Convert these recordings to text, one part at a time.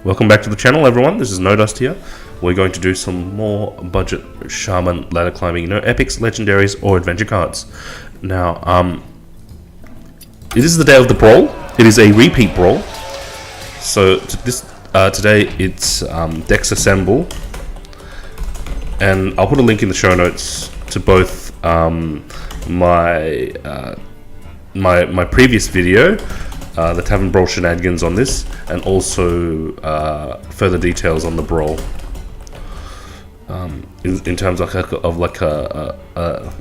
Welcome back to the channel, everyone. This is No Dust here. We're going to do some more budget Shaman ladder climbing, epics, legendaries, or adventure cards. Now, it is the day of the brawl. It is a repeat brawl. So today it's Decks Assemble, and I'll put a link in the show notes to both my previous video, the TavernBrawl shenanigans on this, and also further details on the brawl in terms of like a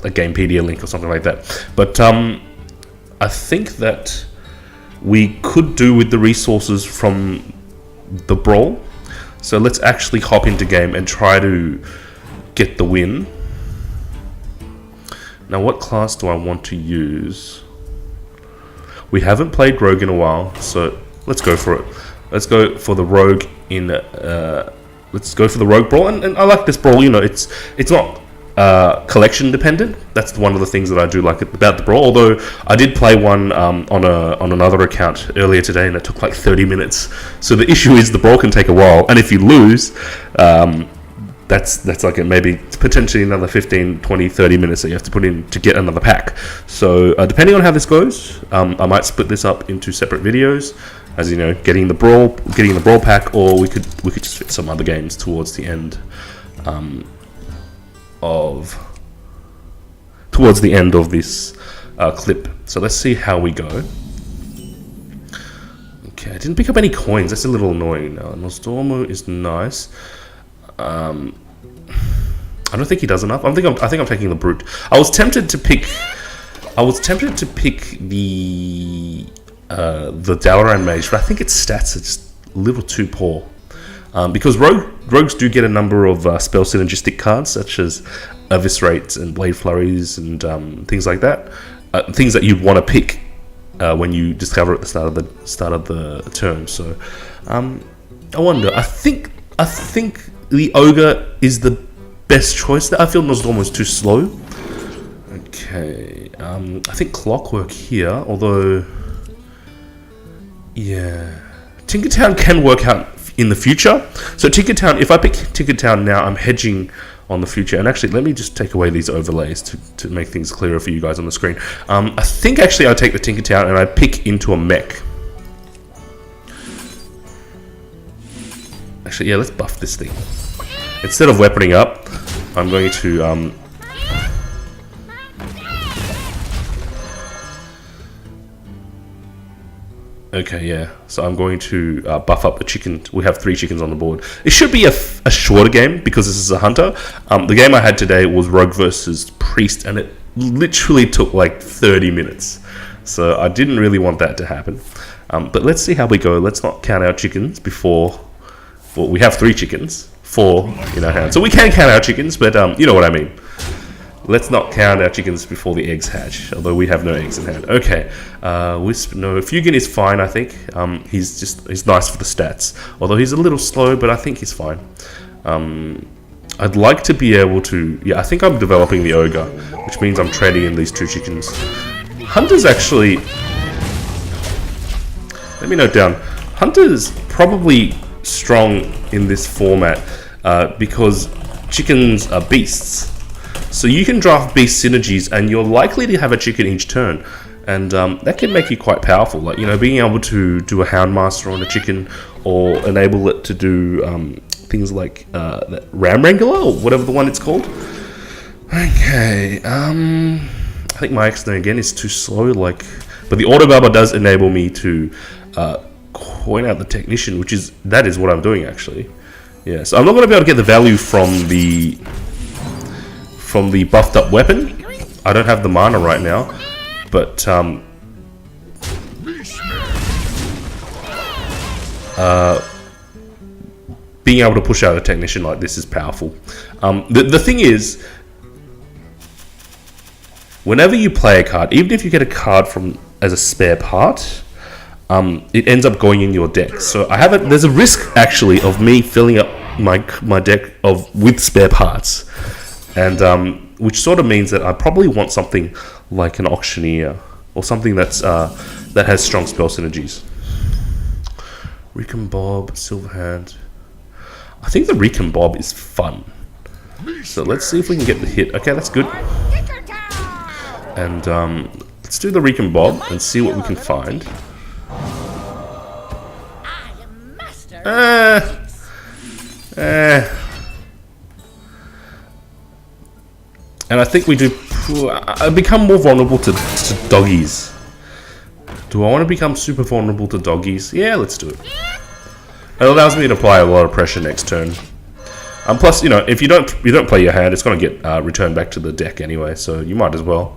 Gamepedia link or something like that. But I think that we could do with the resources from the brawl. So let's actually hop into game and try to get the win. Now, what class do I want to use? We haven't played Rogue in a while, so let's go for it. Let's go for the Rogue in. Let's go for the Rogue Brawl, and I like this brawl. It's not collection dependent. That's one of the things that I do like about the brawl. Although I did play one on another account earlier today, and it took like 30 minutes. So the issue is the brawl can take a while, and if you lose, that's like maybe potentially another 15, 20, 30 minutes that you have to put in to get another pack. So depending on how this goes, I might split this up into separate videos, as you know, getting the brawl pack, or we could just fit some other games towards the end of this clip. So let's see how we go. Okay, I didn't pick up any coins. That's a little annoying. Now, Nostormo is nice. I don't think he does enough. I think I'm taking the brute. I was tempted to pick the Dalaran mage, but I think its stats are just a little too poor. Because rogues do get a number of spell synergistic cards, such as eviscerates and blade flurries and things like that. Things that you'd want to pick when you discover at the start of the turn. So I wonder. I think the ogre is the best choice. I feel Nosdormo is too slow. Okay, I think Clockwork here, although, yeah, Tinkertown can work out in the future. So Tinkertown, if I pick Tinkertown now, I'm hedging on the future. And actually, let me just take away these overlays to make things clearer for you guys on the screen. I think actually I take the Tinkertown and I pick into a mech. Actually, yeah, let's buff this thing. Instead of weaponing up, I'm going to okay, yeah. So I'm going to buff up the chicken. We have 3 chickens on the board. It should be a shorter game because this is a hunter. The game I had today was Rogue versus Priest, and it literally took like 30 minutes. So I didn't really want that to happen. But let's see how we go. Let's not count our chickens before. Well, we have 3 chickens, 4 in our hand. So we can count our chickens, but you know what I mean. Let's not count our chickens before the eggs hatch, although we have no eggs in hand. Okay, Fugan is fine, I think. He's nice for the stats, although he's a little slow, but I think he's fine. I'd like to be able to, yeah, I think I'm developing the ogre, which means I'm trading in these 2 chickens. Hunter's actually, let me note down, Hunter's probably strong in this format because chickens are beasts. So you can draft beast synergies, and you're likely to have a chicken each turn, and that can make you quite powerful. Like, being able to do a Houndmaster on a chicken, or enable it to do things like that Ram Wrangler, or whatever the one it's called. Okay, I think my X-Nay again is too slow. But the Auto Barber does enable me to coin out the Technician, that is what I'm doing actually. Yeah, so I'm not going to be able to get the value from the buffed up weapon. I don't have the mana right now, but being able to push out a Technician like this is powerful. The thing is, whenever you play a card, even if you get a card as a spare part, it ends up going in your deck. So there's a risk actually of me filling up my deck with spare parts. And which sort of means that I probably want something like an Auctioneer, or something that has strong spell synergies. Recon Bob, Silverhand. I think the Recon Bob is fun. So let's see if we can get the hit. Okay, that's good. And let's do the Recon Bob and see what we can find. And I think we do. I become more vulnerable to doggies. Do I want to become super vulnerable to doggies? Yeah, let's do it. It allows me to apply a lot of pressure next turn. Plus, you know, if you don't play your hand, it's going to get returned back to the deck anyway, so you might as well.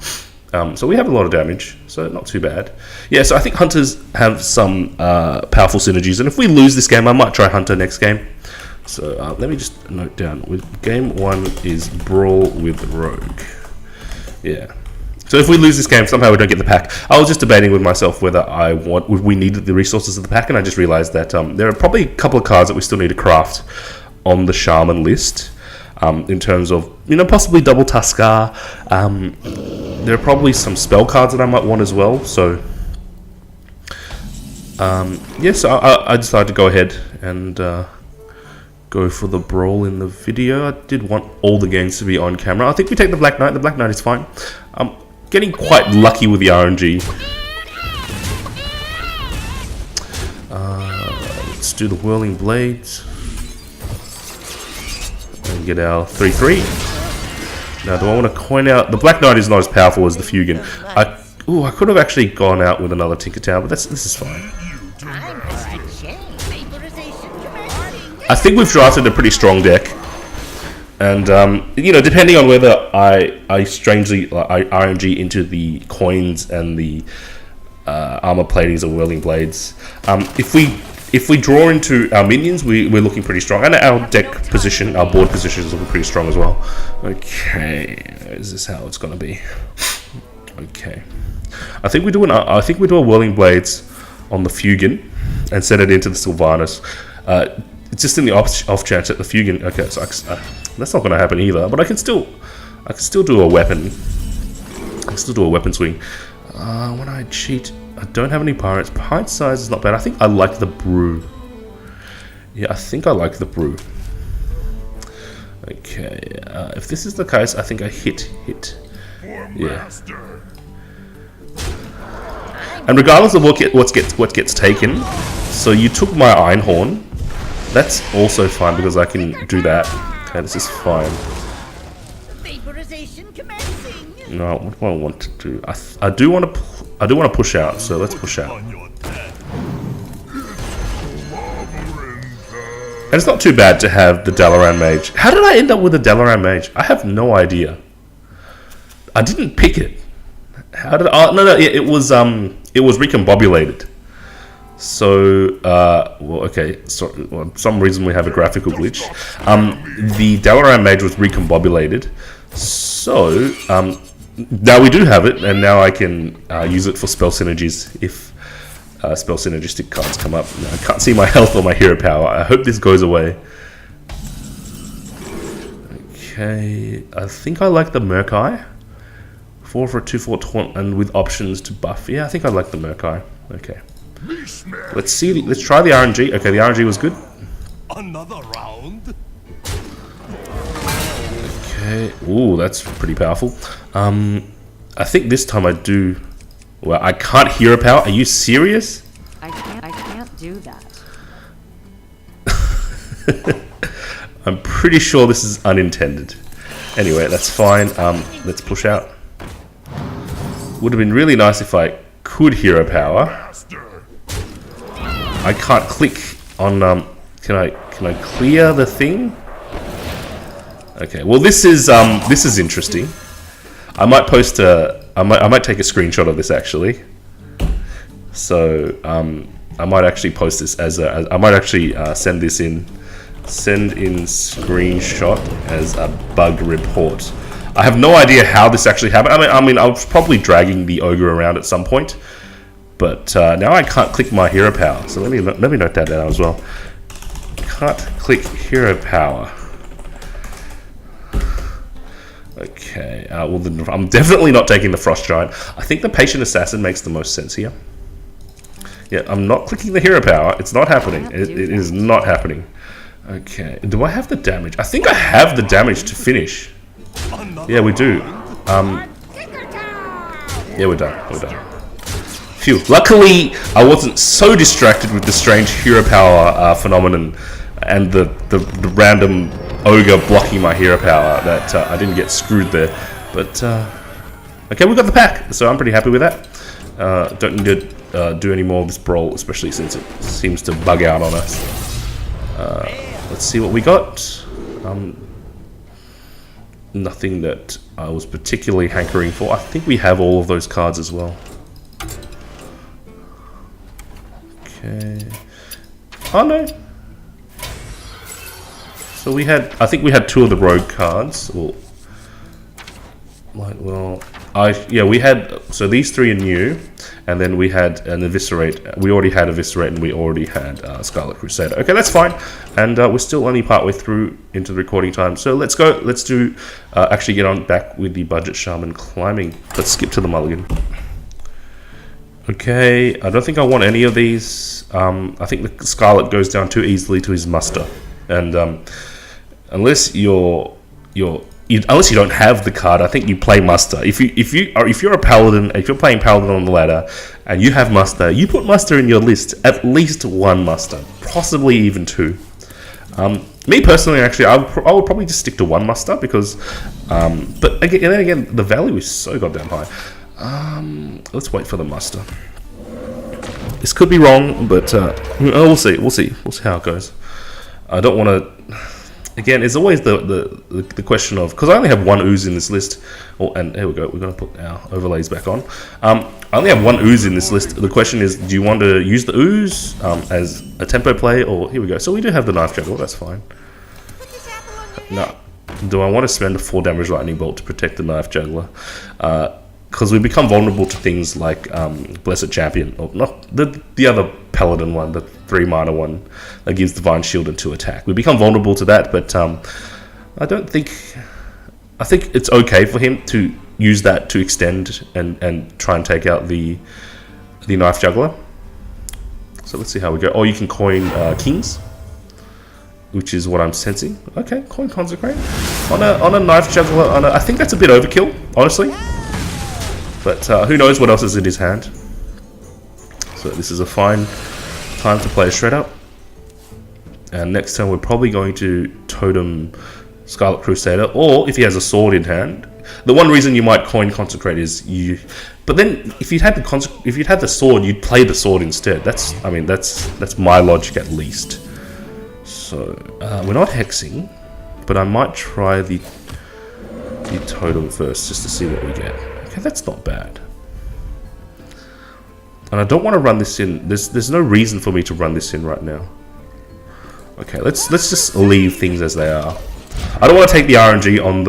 So we have a lot of damage, so not too bad. Yeah, so I think Hunters have some powerful synergies, and if we lose this game, I might try Hunter next game. So let me just note down. Game 1 is Brawl with Rogue. Yeah. So if we lose this game, somehow we don't get the pack. I was just debating with myself whether we needed the resources of the pack, and I just realized that there are probably a couple of cards that we still need to craft on the Shaman list. In terms of, you know, possibly double Tuskar. There are probably some spell cards that I might want as well. So, yes, I decided to go ahead and go for the Brawl in the video. I did want all the games to be on camera. I think we take the Black Knight. The Black Knight is fine. I'm getting quite lucky with the RNG. Let's do the Whirling Blades. And get our 3/3. Now, do I want to coin out? The Black Knight is not as powerful as the Fugan. I could have actually gone out with another Tinkertown, but this is fine. I think we've drafted a pretty strong deck, and you know, depending on whether I strangely RNG into the coins and the armor platings or Whirling Blades, if we draw into our minions, we're looking pretty strong, and our deck position, our board position is looking pretty strong as well. Okay, is this how it's gonna be? Okay, I think we do a Whirling Blades on the Fugan and set it into the Sylvanas. It's just in the off chance that the Fugan. Okay, so that's not gonna happen either. But I can still do a weapon. I can still do a weapon swing. When I cheat. I don't have any pirates. Pint size is not bad. I think I like the brew. Yeah, I think I like the brew. Okay, if this is the case, I think I hit. Yeah. And regardless of what gets taken, so you took my Einhorn. That's also fine because I can do that. Okay, this is fine. No, what do I want to do? I do want to push out, so let's push out. And it's not too bad to have the Dalaran Mage. How did I end up with the Dalaran Mage? I have no idea. I didn't pick it. How did I? No, it was recombobulated. So, well, okay. So, well, for some reason we have a graphical glitch. The Dalaran Mage was recombobulated. So, now we do have it, and now I can use it for spell synergies if spell synergistic cards come up. Now, I can't see my health or my hero power. I hope this goes away. Okay, I think I like the Murkai. 4 for a 2/4 taunt, and with options to buff. Yeah, I think I like the Murkai. Okay. Let's see. Let's try the RNG. Okay, the RNG was good. Another round. Okay. Ooh, that's pretty powerful. I think this time I do. Well, I can't hero power. Are you serious? I can't do that. I'm pretty sure this is unintended. Anyway, that's fine. Let's push out. Would have been really nice if I could hero power. I can't click on. Can I clear the thing? Okay. Well, this is interesting. I might post a. I might take a screenshot of this actually. So I might actually post this as a. I might actually send this in. Send in screenshot as a bug report. I have no idea how this actually happened. I mean, I was probably dragging the ogre around at some point, but now I can't click my hero power. So let me note that down as well. Can't click hero power. Okay. Well, then I'm definitely not taking the Frost Giant. I think the Patient Assassin makes the most sense here. Yeah, I'm not clicking the hero power. It's not happening. Can't It do is that. not happening. Okay, do I have the damage? I think I have the damage to finish. Yeah, we do. Yeah, we're done. We're done. Phew. Luckily, I wasn't so distracted with the strange hero power phenomenon and the random ogre blocking my hero power that I didn't get screwed there. But, okay, we got the pack, so I'm pretty happy with that. Don't need to do any more of this brawl, especially since it seems to bug out on us. Let's see what we got. Nothing that I was particularly hankering for. I think we have all of those cards as well. Okay. Oh no. So we had, I think we had 2 of the rogue cards. Well, yeah, we had, so these 3 are new, and then we had an Eviscerate. We already had Eviscerate, and we already had Scarlet Crusader. Okay, that's fine, and we're still only partway through into the recording time, so let's go, let's do, actually get on back with the Budget Shaman climbing. Let's skip to the mulligan. Okay, I don't think I want any of these. I think the Scarlet goes down too easily to his muster, and unless unless you don't have the card, I think you play muster. If you're a paladin, if you're playing paladin on the ladder and you have muster, you put muster in your list. At least 1 muster, possibly even 2. Me personally, actually, I would probably just stick to 1 muster because, but again, and then again, the value is so goddamn high. Let's wait for the muster. This could be wrong, but we'll see. We'll see how it goes. I don't want to. Again, it's always the question of, because I only have 1 ooze in this list. Oh, and here we go. We're going to put our overlays back on. I only have 1 ooze in this list. The question is, do you want to use the ooze as a tempo play, or here we go. So we do have the knife juggler. That's fine. No. Do I want to spend a 4 damage lightning bolt to protect the knife juggler? Because we become vulnerable to things like Blessed Champion, or not the other Paladin one, the 3 mana one that gives Divine Shield and 2 attack. We become vulnerable to that, but I don't think. I think it's okay for him to use that to extend and try and take out the knife juggler. So let's see how we go. Oh, you can coin kings, which is what I'm sensing. Okay, coin consecrate on a knife juggler. I think that's a bit overkill, honestly. But who knows what else is in his hand. So this is a fine time to play a Shredder. And next turn we're probably going to totem Scarlet Crusader, or if he has a sword in hand. The one reason you might coin consecrate is you. But then if you'd had the sword, you'd play the sword instead. That's my logic at least. So we're not hexing, but I might try the totem first just to see what we get. Okay, that's not bad. And I don't want to run this in. There's no reason for me to run this in right now. Okay, let's just leave things as they are. I don't want to take the RNG on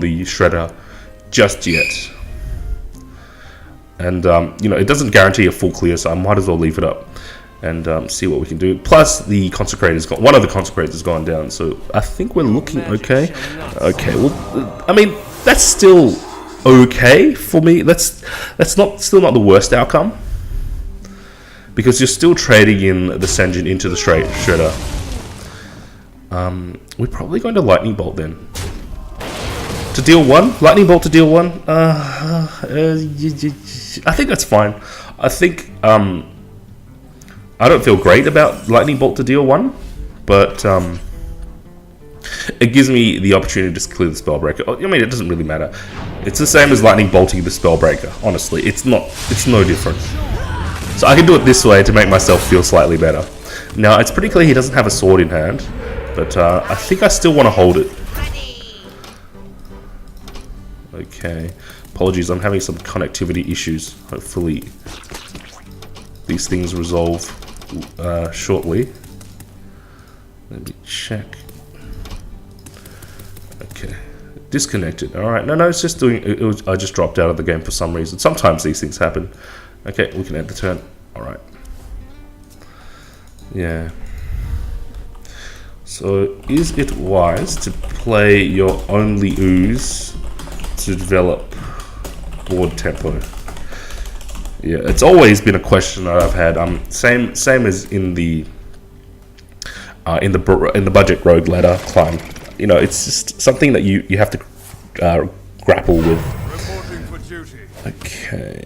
the Shredder just yet. And it doesn't guarantee a full clear, so I might as well leave it up and see what we can do. Plus, the Consecrator's got one of the Consecrators has gone down, so I think we're looking okay. Okay, well, I mean that's still okay for me. That's still not the worst outcome, because you're still trading in the Senjin into the Shredder. We're probably going to Lightning Bolt then. To deal 1? Lightning Bolt to deal 1? I think that's fine. I think, I don't feel great about Lightning Bolt to deal 1, but, it gives me the opportunity to just clear the Spellbreaker. I mean, it doesn't really matter. It's the same as Lightning Bolting the Spellbreaker, honestly. It's no different. So I can do it this way to make myself feel slightly better. Now, it's pretty clear he doesn't have a sword in hand, but I think I still want to hold it. Okay. Apologies, I'm having some connectivity issues. Hopefully these things resolve shortly. Let me check. Okay. Disconnected. Alright, no, it's just doing... I just dropped out of the game for some reason. Sometimes these things happen. Okay, we can end the turn. Alright. Yeah. So, is it wise to play your only ooze to develop board tempo? Yeah, it's always been a question that I've had. Same as in the budget rogue ladder climb. You know, it's just something that you have to grapple with. Reporting for duty. Okay,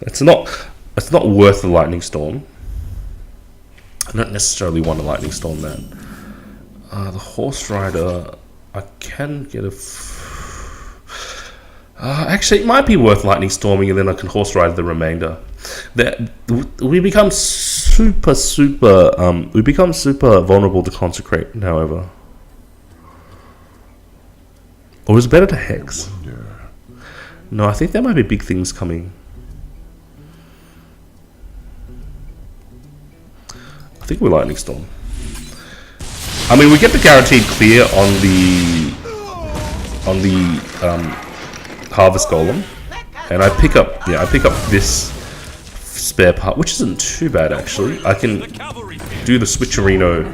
it's not worth the lightning storm. I don't necessarily want a lightning storm that. The horse rider, I can get a. Actually, it might be worth lightning storming, and then I can horse ride the remainder. We become super vulnerable to consecrate. However, or is it better to hex? No, I think there might be big things coming. I think we're lightning storm. I mean, we get the guaranteed clear on the harvest golem, and I pick up this spare part, which isn't too bad actually. I can do the switcherino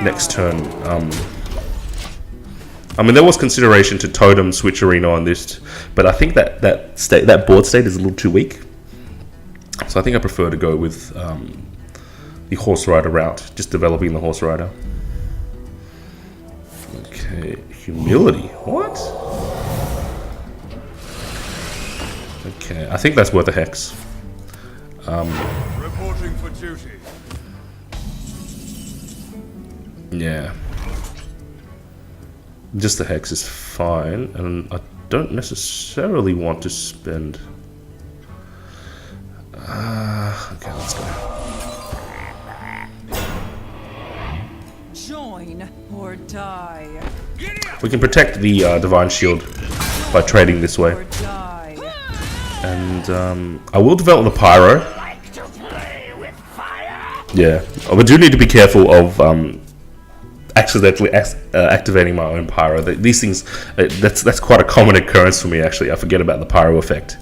next turn. I mean, there was consideration to totem switcherino on this, but I think that board state is a little too weak. So I think I prefer to go with the horse rider route, just developing the horse rider. Okay, humility. What? Okay, I think that's worth a hex. Reporting for duty. Yeah. Just the hex is fine, and I don't necessarily want to spend. Okay, let's go. Join or die. We can protect the divine shield by trading this way, Or die. and I will develop the pyro. Yeah, we do need to be careful of accidentally activating my own pyro. These things, that's quite a common occurrence for me actually. I forget about the pyro effect,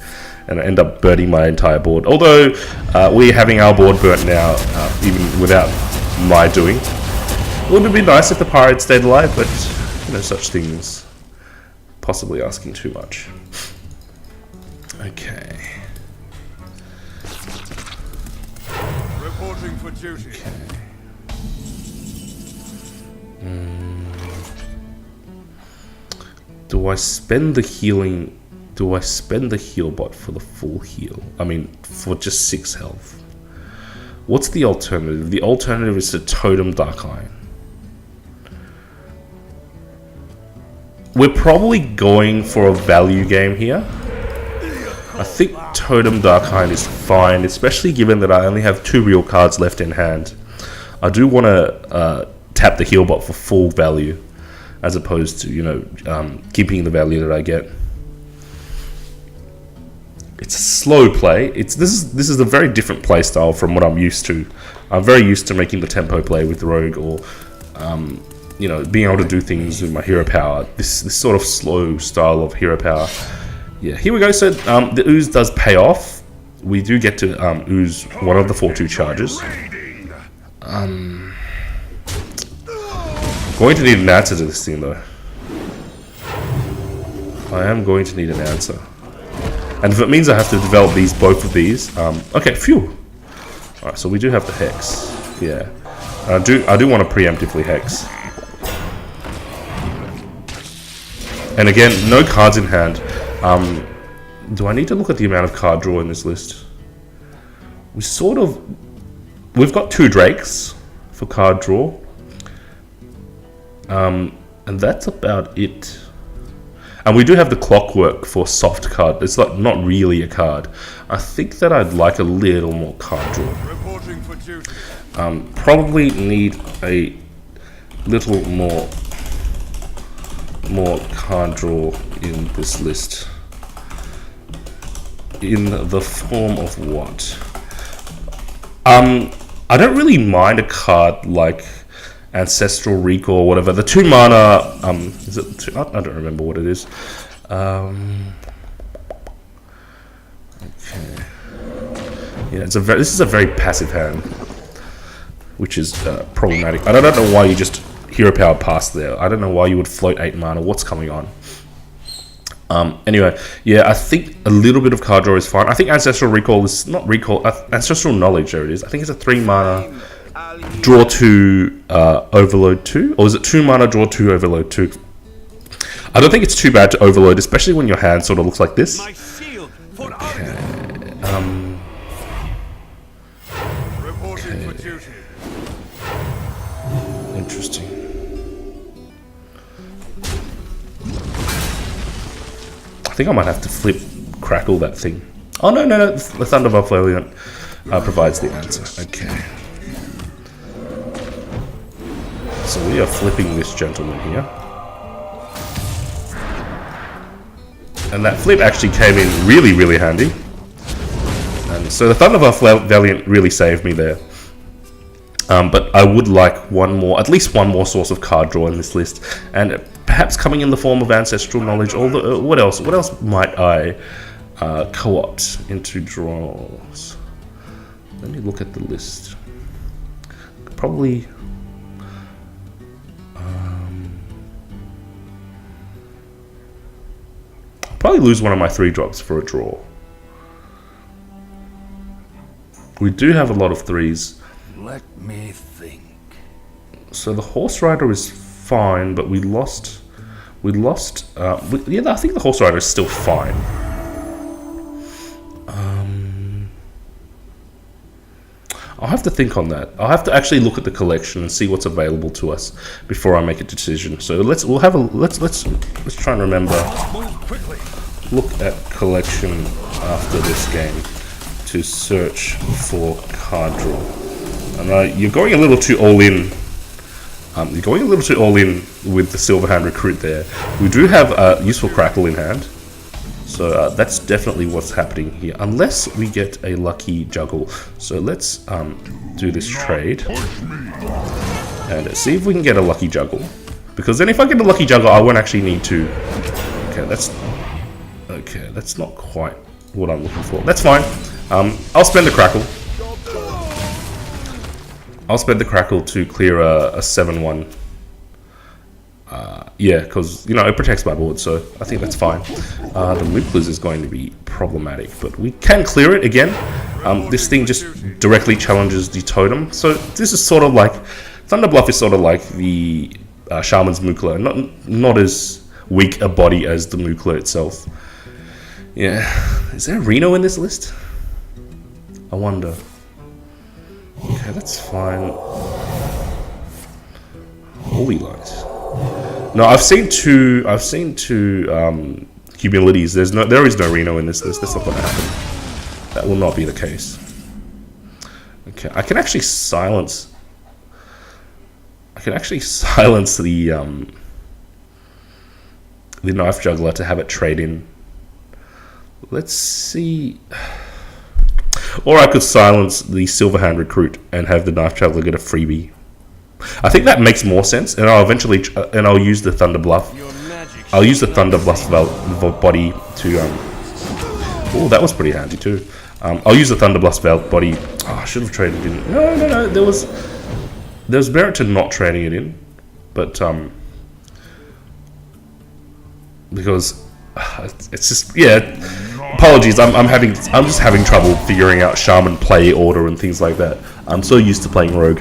and I end up burning my entire board. Although we're having our board burnt now, even without my doing. It would have been nice if the pyro had stayed alive, but you know, such things. Possibly asking too much. Okay. Reporting for duty. Do I spend the healing? Do I spend the heal bot for the full heal? I mean, for just 6 health. What's the alternative? The alternative is to totem Dark Iron. We're probably going for a value game here. I think Totem Dark Iron is fine, especially given that I only have 2 real cards left in hand. I do want to tap the heal bot for full value, as opposed to, you know, keeping the value that I get. It's a slow play. This is a very different play style from what I'm used to. I'm very used to making the tempo play with Rogue, or you know, being able to do things with my hero power. This sort of slow style of hero power. Yeah, here we go. So the Ooze does pay off. We do get to Ooze one of the 4/2 charges. I'm going to need an answer to this thing, though. I am going to need an answer. And if it means I have to develop both of these, okay, phew. Alright, so we do have the hex. Yeah. I do want to preemptively hex. And again, no cards in hand. Do I need to look at the amount of card draw in this list? We've got 2 Drakes for card draw. And that's about it. And we do have the Clockwork for soft card. It's like not really a card. I think that I'd like a little more card draw. Reporting for duty. Probably need a little more card draw in this list. In the form of what? I don't really mind a card like Ancestral Recall or whatever. The 2 mana, is it 2? I don't remember what it is. Okay. Yeah, this is a very passive hand, which is problematic. I don't know why you just hero power past there. I don't know why you would float 8 mana. What's coming on? Anyway, yeah, I think a little bit of card draw is fine. I think Ancestral Recall is not recall. Ancestral Knowledge, there it is. I think it's a 3 mana, draw 2, overload 2, or is it 2 mana, draw 2, overload 2? I don't think it's too bad to overload, especially when your hand sort of looks like this. Okay. Reporting for duty. Interesting. I think I might have to flip crackle that thing. Oh no, the Thunderbuff Valiant provides the answer. Okay. So we are flipping this gentleman here. And that flip actually came in really, really handy. And so the Thunderbuff Valiant really saved me there. But I would like at least one more source of card draw in this list. And perhaps coming in the form of Ancestral Knowledge. Although, what else? What else might I co-opt into draws? Let me look at the list. Probably... probably lose one of my 3-drops for a draw. We do have a lot of 3s. Let me think. So the Horse Rider is fine, but we lost. Yeah, I think the Horse Rider is still fine. I'll have to think on that. I'll have to actually look at the collection and see what's available to us before I make a decision. So let's try and remember. Look at collection after this game to search for card draw. And you're going a little too all in. You're going a little too all in with the Silverhand Recruit there. We do have a useful Crackle in hand. So that's definitely what's happening here. Unless we get a lucky juggle. So let's do this trade. And see if we can get a lucky juggle. Because then if I get a lucky juggle, I won't actually need to... Okay, that's not quite what I'm looking for. That's fine. I'll spend the Crackle. I'll spend the Crackle to clear a 7-1. Yeah, because, you know, it protects my board, so I think that's fine. The Mooklas is going to be problematic, but we can clear it again. This thing just directly challenges the totem. So this is sort of like... Thunderbluff is sort of like the Shaman's Mookla. Not as weak a body as the Mookla itself. Yeah. Is there a Reno in this list? I wonder. Okay, that's fine. Holy lights. No, I've seen two humilities. There is no Reno in this list. That's not going to happen. That will not be the case. Okay, I can actually silence the Knife Juggler to have it trade in. Let's see. Or I could silence the Silverhand Recruit and have the Knife Juggler get a freebie. I think that makes more sense, and I'll eventually I'll use the Thunder Bluff. I'll use the Thunder Bluff body to oh, that was pretty handy too. I'll use the Thunder Bluff body. Oh, I should have traded in. No. There was merit to not trading it in, but because it's just, yeah. Apologies, I'm just having trouble figuring out Shaman play order and things like that. I'm so used to playing Rogue.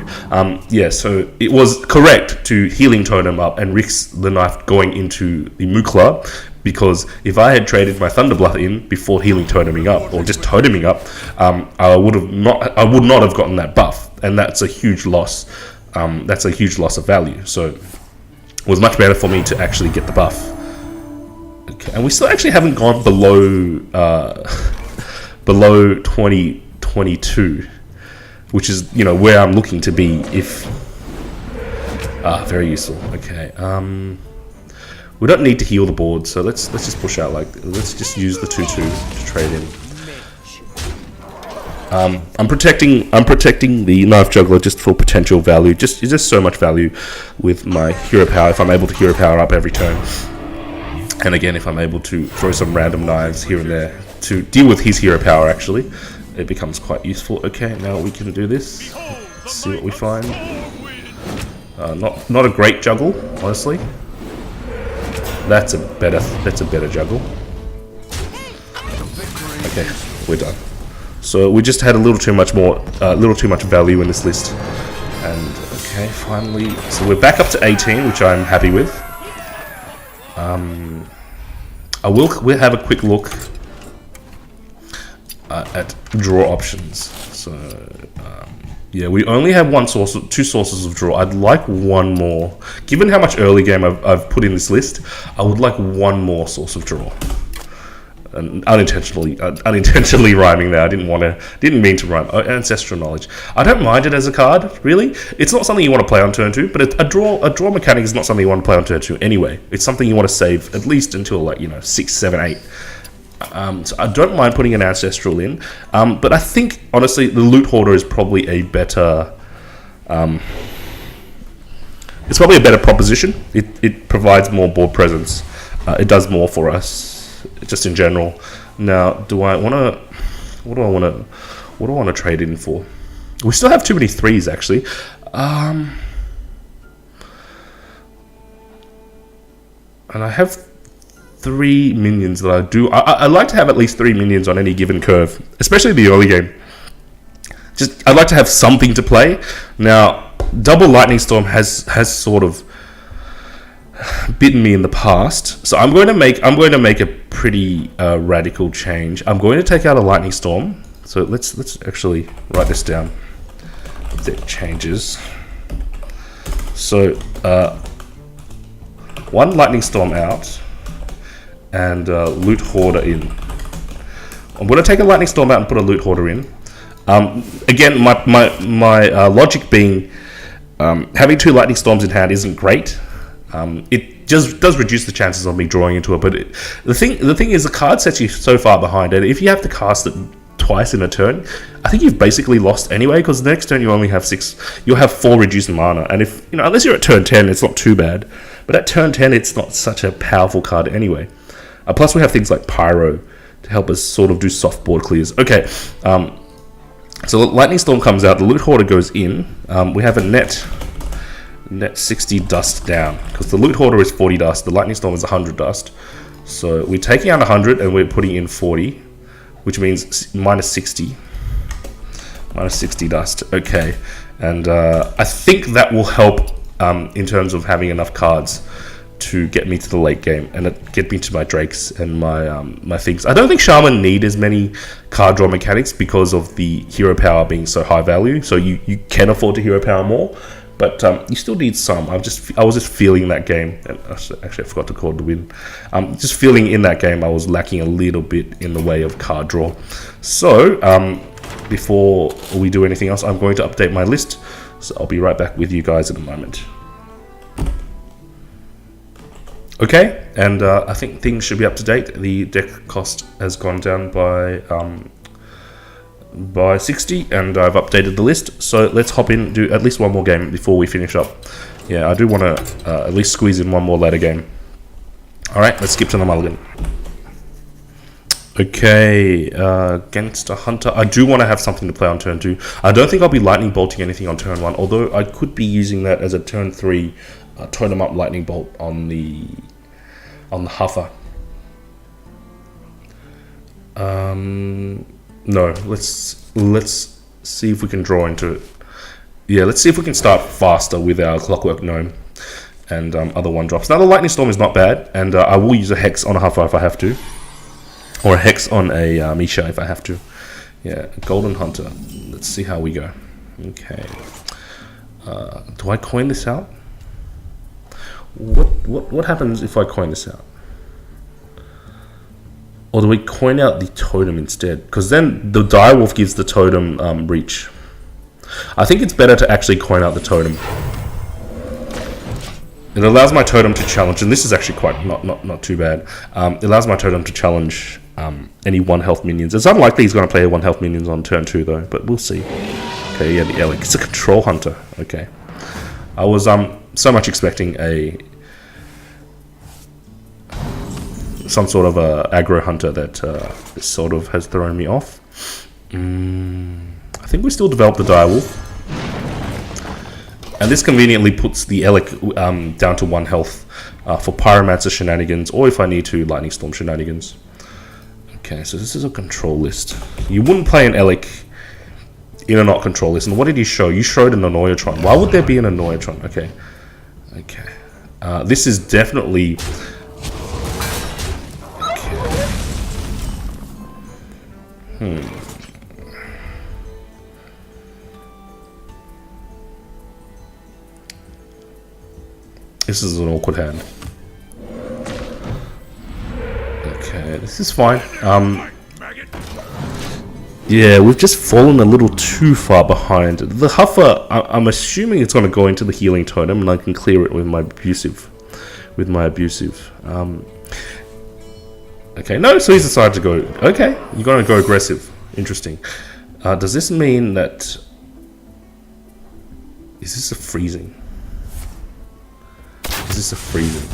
Yeah, so it was correct to healing totem up and risk the knife going into the Mookla, because if I had traded my Thunderbluff in before healing toteming up, or just toteming up, I would not have gotten that buff, and that's a huge loss. That's a huge loss of value. So it was much better for me to actually get the buff. Okay, and we still actually haven't gone below below 2022, which is, you know, where I'm looking to be if very useful. Okay, we don't need to heal the board, so let's just push out, let's just use the 2/2 to trade in. I'm protecting the Knife Juggler just for potential value. Just so much value with my hero power if I'm able to hero power up every turn. And again, if I'm able to throw some random knives here and there to deal with his hero power, actually, it becomes quite useful. Okay, now we can do this. Let's see what we find. Not a great juggle, honestly. That's a better juggle. Okay, we're done. So we just had a little too much value in this list. And okay, finally, so we're back up to 18, which I'm happy with. We'll have a quick look at draw options. So yeah, we only have two sources of draw. I'd like one more. Given how much early game I've put in this list, I would like one more source of draw. And unintentionally rhyming there. I didn't mean to rhyme. Ancestral knowledge. I don't mind it as a card, really. It's not something you want to play on turn 2, but a draw mechanic is not something you want to play on turn 2 anyway. It's something you want to save at least until, like, 6, 7, 8. So I don't mind putting an ancestral in, but I think honestly the Loot Hoarder is probably a better. It's probably a better proposition. It provides more board presence. It does more for us. Just in general. Now, what do I want to trade in for? We still have too many 3s, actually. And I have 3 minions that I do. I like to have at least 3 minions on any given curve, especially the early game. I'd like to have something to play. Now, double Lightning Storm has sort of bitten me in the past, so I'm going to make a pretty radical change. I'm going to take out a Lightning Storm. So let's actually write this down. The changes. So 1 Lightning Storm out and Loot Hoarder in. I'm going to take a Lightning Storm out and put a Loot Hoarder in. Again, my logic being having 2 Lightning Storms in hand isn't great. It just does reduce the chances of me drawing into it, but the thing is, the card sets you so far behind, and if you have to cast it twice in a turn, I think you've basically lost anyway, because the next turn you only have 6, you'll have 4 reduced mana, and if, unless you're at turn 10, it's not too bad, but at turn 10, it's not such a powerful card anyway. Plus we have things like Pyro to help us sort of do soft board clears. Okay, so Lightning Storm comes out, the Loot Hoarder goes in, we have a net 60 dust down, because the Loot Hoarder is 40 dust, the Lightning Storm is 100 dust. So we're taking out 100 and we're putting in 40, which means minus 60 dust. Okay, and I think that will help in terms of having enough cards to get me to the late game and get me to my Drakes and my things. I don't think Shaman need as many card draw mechanics because of the hero power being so high value, so you can afford to hero power more. But you still need some. I was just feeling that game. And actually, I forgot to call it the win. Just feeling in that game, I was lacking a little bit in the way of card draw. So before we do anything else, I'm going to update my list. So I'll be right back with you guys in a moment. Okay, and I think things should be up to date. The deck cost has gone down by 60, and I've updated the list. So let's hop in, do at least one more game before we finish up. Yeah, I do want to at least squeeze in one more ladder game. Alright, let's skip to the mulligan. Okay, against a hunter. I do want to have something to play on turn 2. I don't think I'll be lightning bolting anything on turn 1, although I could be using that as a turn 3 totem up lightning bolt on the huffer. No, let's see if we can draw into it. Yeah, let's see if we can start faster with our Clockwork Gnome and other 1-drops. Now the Lightning Storm is not bad, and I will use a Hex on a Huffer if I have to, or a Hex on a Misha if I have to. Yeah, Golden Hunter. Let's see how we go. Okay. Do I coin this out? What happens if I coin this out? Or do we coin out the totem instead? Because then the direwolf gives the totem reach. I think it's better to actually coin out the totem. It allows my totem to challenge, and this is actually quite not too bad. It allows my totem to challenge any 1 health minions. It's unlikely he's going to play 1 health minions on turn 2 though, but we'll see. Okay, yeah, the Elec. It's a control hunter. Okay. I was so much expecting some sort of a aggro hunter that sort of has thrown me off. I think we still develop the direwolf, and this conveniently puts the Elec down to 1 health for Pyromancer shenanigans, or if I need to, Lightning Storm shenanigans. Okay, so this is a control list. You wouldn't play an Elic in a not control list. And what did you show? You showed an Annoyatron. Why would there be an Annoyatron? Okay. Okay. This is definitely... Okay. This is an awkward hand. Okay, this is fine. Yeah, we've just fallen a little too far behind. The Huffer, I'm assuming it's going to go into the healing totem, and I can clear it with my abusive. Okay, no, so he's decided to go. Okay, you're going to go aggressive. Interesting. Does this mean that... Is this a freezing? Is this a freezing?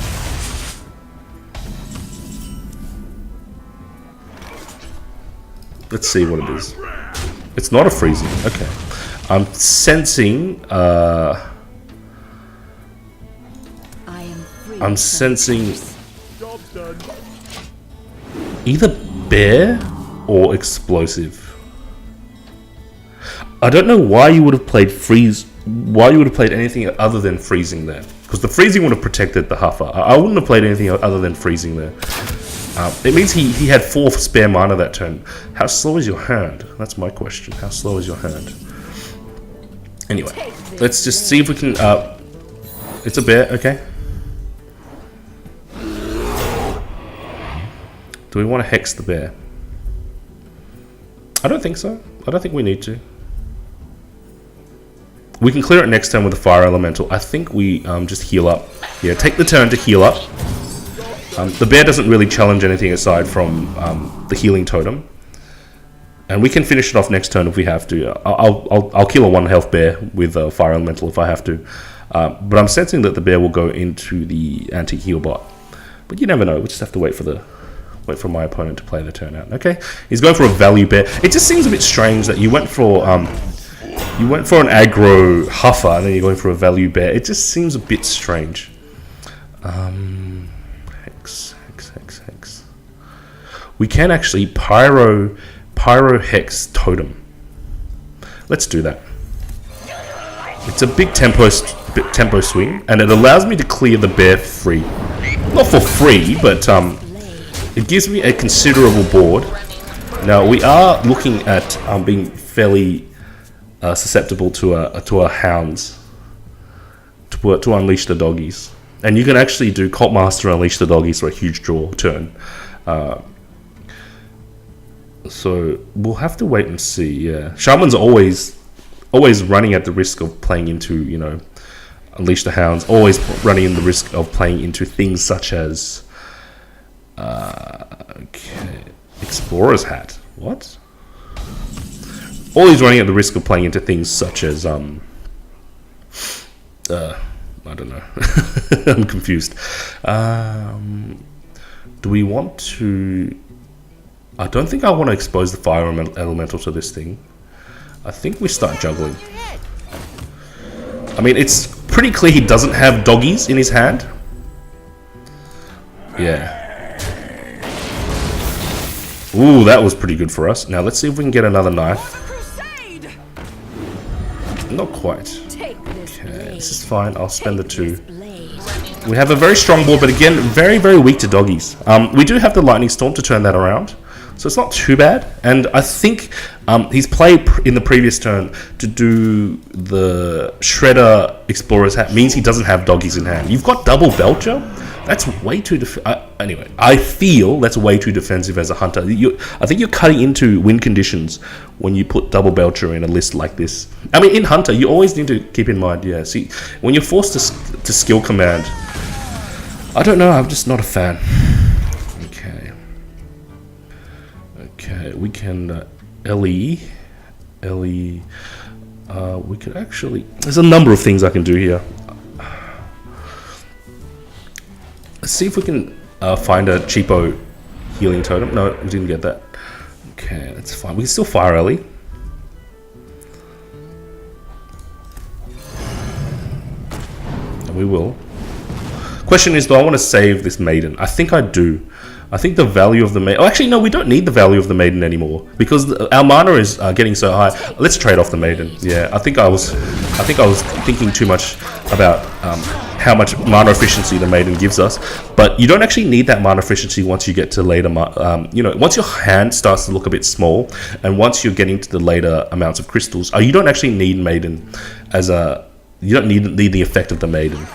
Let's see what it is. It's not a freezing. Okay. I'm sensing... I'm sensing... either bear or explosive. I don't know why you would have played freeze... Why you would have played anything other than freezing there. Because the freezing would have protected the Huffer. I wouldn't have played anything other than freezing there. It means he had 4 spare mana that turn. How slow is your hand? That's my question. How slow is your hand? Anyway, let's just see if we can... it's a bear, okay. Do we want to hex the bear? I don't think so. I don't think we need to. We can clear it next turn with a fire elemental. I think we just heal up. Yeah, take the turn to heal up. The bear doesn't really challenge anything aside from the healing totem, and we can finish it off next turn if we have to. I'll kill a 1 health bear with a fire elemental if I have to, but I'm sensing that the bear will go into the anti-heal bot. But you never know. We just have to wait for my opponent to play the turn out. Okay, he's going for a value bear. It just seems a bit strange that you went for an aggro Huffer and then you're going for a value bear. It just seems a bit strange. Hex. We can actually pyro hex totem. Let's do that. It's a big tempo swing, and it allows me to clear the bear free. Not for free, but it gives me a considerable board. Now we are looking at being fairly susceptible to a hounds to unleash the doggies. And you can actually do Cult Master Unleash the Doggies for a huge draw turn. So we'll have to wait and see, yeah. Shaman's always running at the risk of playing into, you know, Unleash the Hounds. Always running in the risk of playing into things such as... okay, Explorer's Hat. What? Always running at the risk of playing into things such as... I don't know. I'm confused. Do we want to... I don't think I want to expose the fire elemental to this thing. I think we start juggling. I mean, it's pretty clear he doesn't have doggies in his hand. Yeah. Ooh, that was pretty good for us. Now, let's see if we can get another knife. Not quite. Okay, this is fine. I'll spend the 2. We have a very strong board, but again, very, very weak to doggies. We do have the Lightning Storm to turn that around, so it's not too bad. And I think his play in the previous turn to do the Shredder Explorer's Hat means he doesn't have doggies in hand. You've got double Belcher. That's way too... anyway, I feel that's way too defensive as a hunter. I think you're cutting into win conditions when you put double Belcher in a list like this. I mean, in Hunter, you always need to keep in mind, yeah, see, when you're forced to skill command, I don't know, I'm just not a fan. Okay, we can LE, we could actually... There's a number of things I can do here. Let's see if we can find a cheapo healing totem. No, we didn't get that. Okay, that's fine. We can still fire Ellie. And we will. Question is, do I want to save this maiden? I think I do. I think the value of the maiden... Oh, actually, no, we don't need the value of the maiden anymore because our mana is getting so high. Let's trade off the maiden. Yeah, I think I was thinking too much about how much mana efficiency the maiden gives us. But you don't actually need that mana efficiency once you get to later... once your hand starts to look a bit small and once you're getting to the later amounts of crystals, you don't actually need maiden as a... You don't need the effect of the maiden.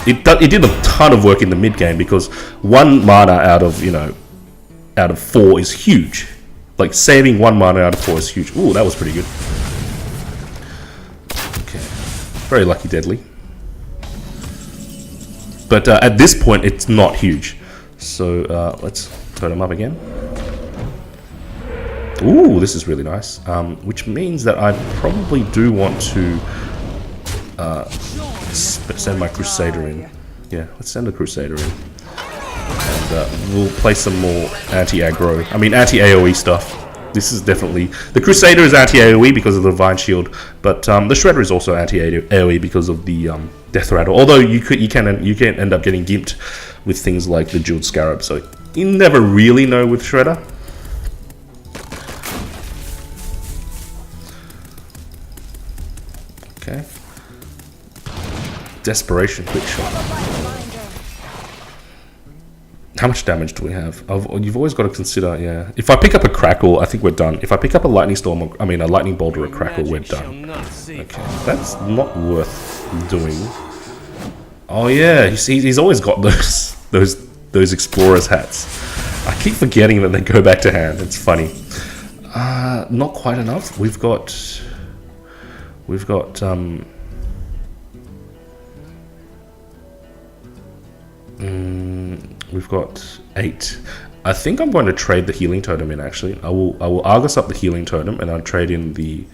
It did a ton of work in the mid game because 1 mana out of 4 is huge. Like saving 1 mana out of 4 is huge. Ooh, that was pretty good. Okay, very lucky deadly. But at this point, it's not huge. So let's turn them up again. Ooh, this is really nice. Which means that I probably do want to send my Crusader in. Yeah, let's send the Crusader in. And we'll play some more anti-aggro. I mean, anti-AoE stuff. This is definitely... The Crusader is anti-AoE because of the Divine Shield, but the Shredder is also anti-AoE because of the Death Rattle. Although you can end up getting gimped with things like the Jeweled Scarab, so you never really know with Shredder. Okay. Desperation quick shot. How much damage do we have? You've always got to consider, yeah. If I pick up a Crackle, I think we're done. If I pick up a Lightning Storm, a Lightning Bolt or a Crackle, we're done. Okay, that's not worth doing. Oh yeah, he's always got those Explorer's hats. I keep forgetting that they go back to hand. It's funny. Not quite enough. We've got We've got we've got 8. I think I'm going to trade the healing totem in. Actually, I will Argus up the healing totem, and I'll trade in the,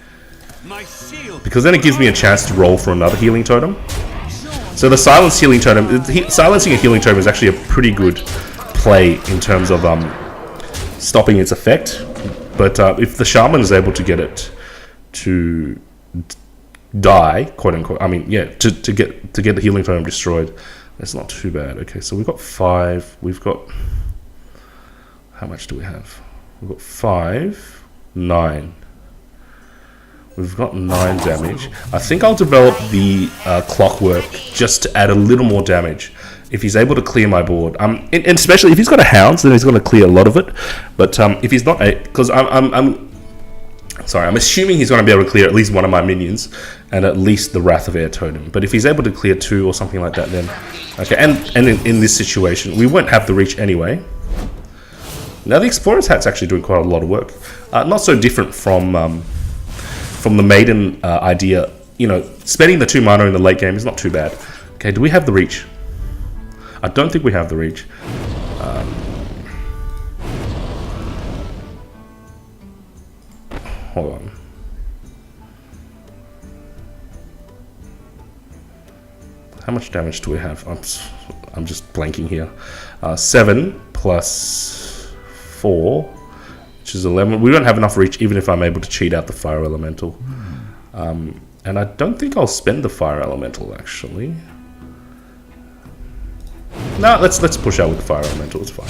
because then it gives me a chance to roll for another healing totem. So the silence healing totem, silencing a healing totem is actually a pretty good play in terms of stopping its effect. But if the Shaman is able to get it to die, quote unquote, I mean, yeah, to get the healing totem destroyed, that's not too bad. Okay, so we've got 5. We've got, how much do we have? We've got 5, 9. We've got 9 damage. I think I'll develop the Clockwork just to add a little more damage. If he's able to clear my board, and especially if he's got a Hounds, then he's going to clear a lot of it. But if he's not, because I'm assuming he's going to be able to clear at least one of my minions and at least the Wrath of Air Totem. But if he's able to clear 2 or something like that, then okay. And in this situation, we won't have the reach anyway. Now the Explorer's Hat's actually doing quite a lot of work. Not so different from the Maiden idea. You know, spending the 2 mana in the late game is not too bad. Okay, do we have the reach? I don't think we have the reach. Hold on. How much damage do we have? I'm just blanking here. 7 plus 4, which is 11. We don't have enough reach even if I'm able to cheat out the Fire Elemental. And I don't think I'll spend the Fire Elemental actually. No, let's push out with the Fire Elemental. It's fine.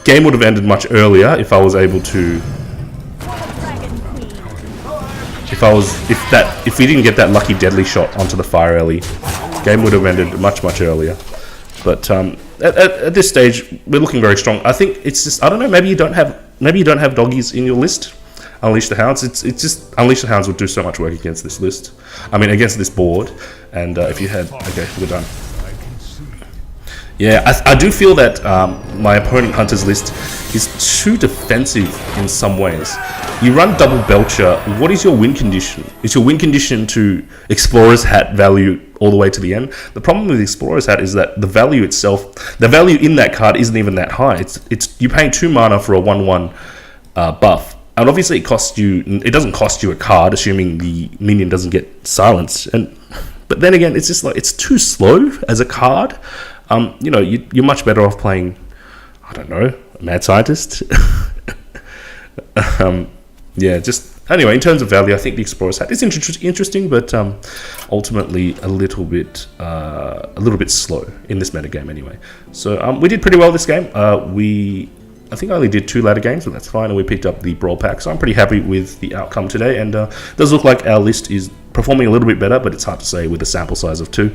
Game would have ended much earlier if I was able to. If we didn't get that lucky deadly shot onto the Fire Ellie, game would have ended much earlier. But at this stage, we're looking very strong. I think it's just, I don't know. Maybe you don't have doggies in your list. Unleash the Hounds. It's just Unleash the Hounds would do so much work against this list. I mean, against this board. And if you had, okay, we're done. Yeah, I do feel that my opponent Hunter's list is too defensive in some ways. You run double Belcher. What is your win condition? Is your win condition to Explorer's Hat value all the way to the end? The problem with Explorer's Hat is that the value itself, the value in that card isn't even that high. It's you're paying 2 mana for a 1/1 buff. And obviously it doesn't cost you a card, assuming the minion doesn't get silenced. But then again, it's just like, it's too slow as a card. You know, you're much better off playing, I don't know, a Mad Scientist. Yeah, just, Anyway, in terms of value, I think the Explorer's Hat is interesting, but ultimately a little bit slow in this metagame anyway. So we did pretty well this game. I think I only did 2 ladder games, but that's fine, and we picked up the Brawl Pack, so I'm pretty happy with the outcome today, and it does look like our list is performing a little bit better, but it's hard to say with a sample size of 2.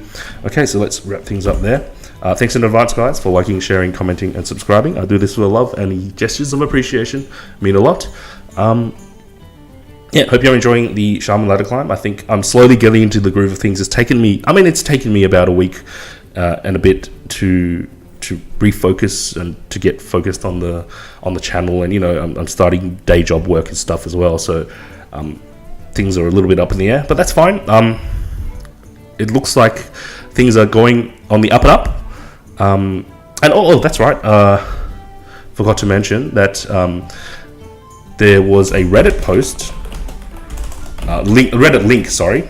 Okay, so let's wrap things up there. Thanks in advance, guys, for liking, sharing, commenting, and subscribing. I do this with love, and the gestures of appreciation mean a lot. Yeah, hope you're enjoying the Shaman ladder climb. I think I'm slowly getting into the groove of things. It's taken me about a week and a bit to refocus and to get focused on the channel, and I'm starting day job work and stuff as well, so things are a little bit up in the air, but that's fine. It looks like things are going on the up and up, and that's right, forgot to mention that there was a Reddit post, Reddit link, sorry,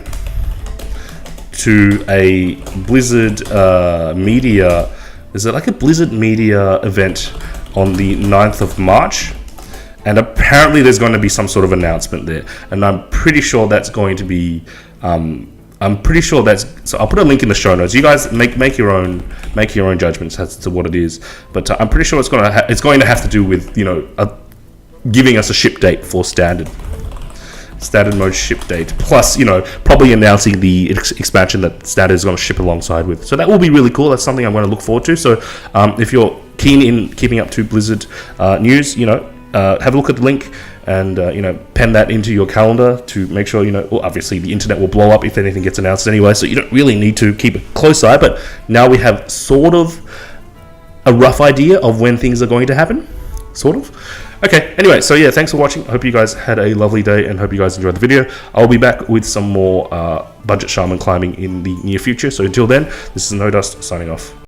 to a Blizzard media. Is it like a Blizzard media event on the 9th of March? And apparently there's going to be some sort of announcement there. And I'm pretty sure that's going to be... so I'll put a link in the show notes. You guys make your own judgments as to what it is. But I'm pretty sure it's going to have to do with, giving us a ship date for standard mode ship date, plus probably announcing the expansion that standard is going to ship alongside with. So that will be really cool. That's something I'm going to look forward to. So if you're keen in keeping up to Blizzard news, have a look at the link and pen that into your calendar to make sure well, obviously the internet will blow up if anything gets announced anyway, so you don't really need to keep a close eye, but now we have sort of a rough idea of when things are going to happen, sort of. Okay, anyway, so yeah, thanks for watching. I hope you guys had a lovely day and hope you guys enjoyed the video. I'll be back with some more budget shaman climbing in the near future. So until then, this is No Dust signing off.